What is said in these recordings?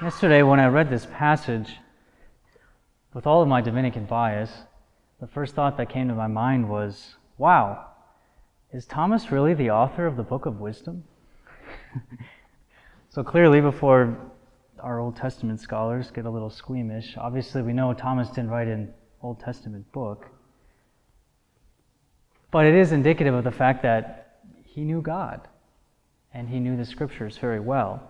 Yesterday, when I read this passage, with all of my Dominican bias, the first thought that came to my mind was, wow, is Thomas really the author of the Book of Wisdom? So clearly, before our Old Testament scholars get a little squeamish, obviously we know Thomas didn't write an Old Testament book, but it is indicative of the fact that he knew God, and he knew the Scriptures very well.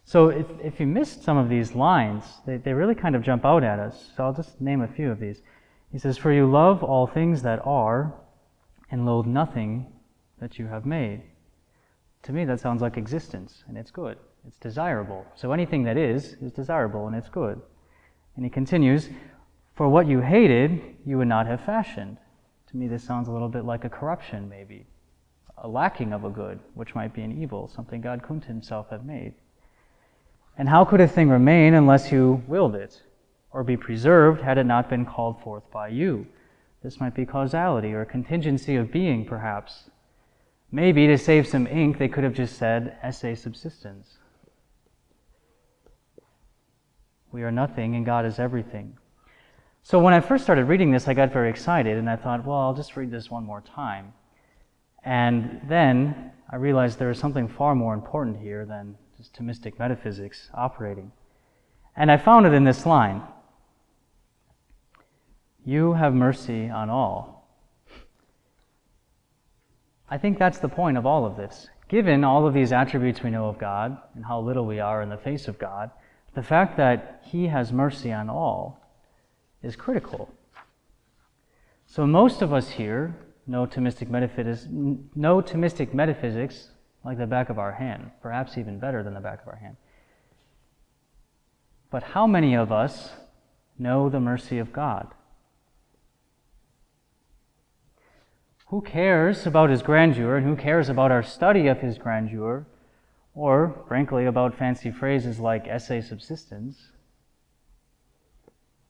So if you missed some of these lines, they really kind of jump out at us. So I'll just name a few of these. He says, "For you love all things that are, and loathe nothing that you have made." To me, that sounds like existence, and it's good. It's desirable. So anything that is desirable, and it's good. And he continues, "For what you hated, you would not have fashioned." To me, this sounds a little bit like a corruption, maybe. A lacking of a good, which might be an evil, something God couldn't himself have made. And how could a thing remain unless you willed it, or be preserved had it not been called forth by you? This might be causality or contingency of being, perhaps. Maybe to save some ink, they could have just said, esse subsistens. We are nothing and God is everything. So when I first started reading this, I got very excited, and I thought, well, I'll just read this one more time. And then I realized there is something far more important here than just Thomistic metaphysics operating. And I found it in this line. You have mercy on all. I think that's the point of all of this. Given all of these attributes we know of God and how little we are in the face of God, the fact that He has mercy on all is critical. So most of us here know Thomistic metaphysics like the back of our hand, perhaps even better than the back of our hand. But how many of us know the mercy of God? Who cares about His grandeur, and who cares about our study of His grandeur, or, frankly, about fancy phrases like esse subsistens,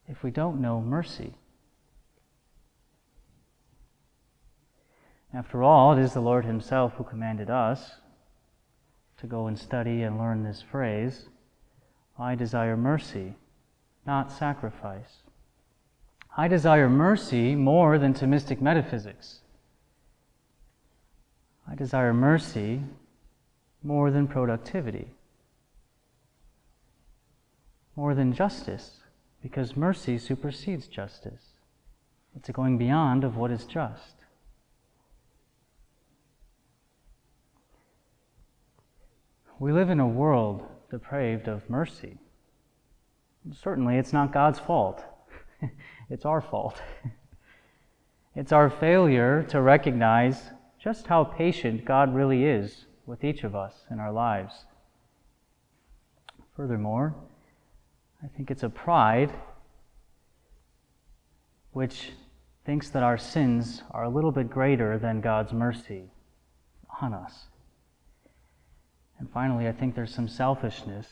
if we don't know mercy? After all, it is the Lord Himself who commanded us to go and study and learn this phrase, I desire mercy, not sacrifice. I desire mercy more than Thomistic metaphysics. I desire mercy more than productivity, more than justice, because mercy supersedes justice. It's a going beyond of what is just. We live in a world depraved of mercy. Certainly, it's not God's fault. It's our fault. It's our failure to recognize just how patient God really is with each of us in our lives. Furthermore, I think it's a pride which thinks that our sins are a little bit greater than God's mercy on us. And finally, I think there's some selfishness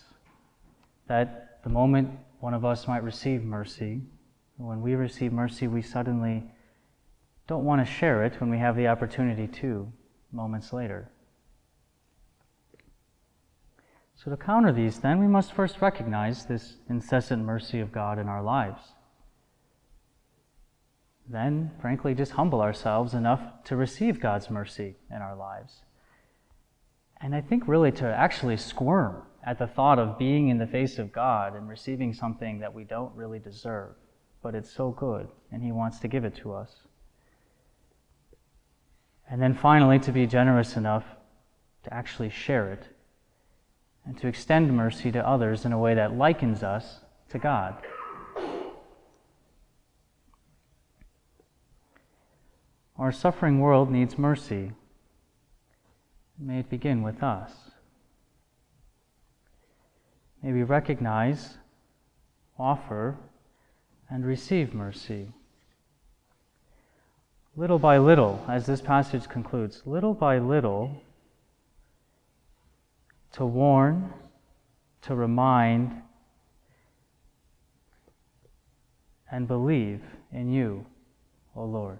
that the moment one of us might receive mercy, when we receive mercy, we suddenly don't want to share it when we have the opportunity to, moments later. So to counter these, then, we must first recognize this incessant mercy of God in our lives. Then, frankly, just humble ourselves enough to receive God's mercy in our lives. And I think really to actually squirm at the thought of being in the face of God and receiving something that we don't really deserve, but it's so good, and He wants to give it to us. And then finally, to be generous enough to actually share it and to extend mercy to others in a way that likens us to God. Our suffering world needs mercy. May it begin with us. May we recognize, offer, and receive mercy. Little by little, as this passage concludes, little by little, to warn, to remind, and believe in You, O Lord.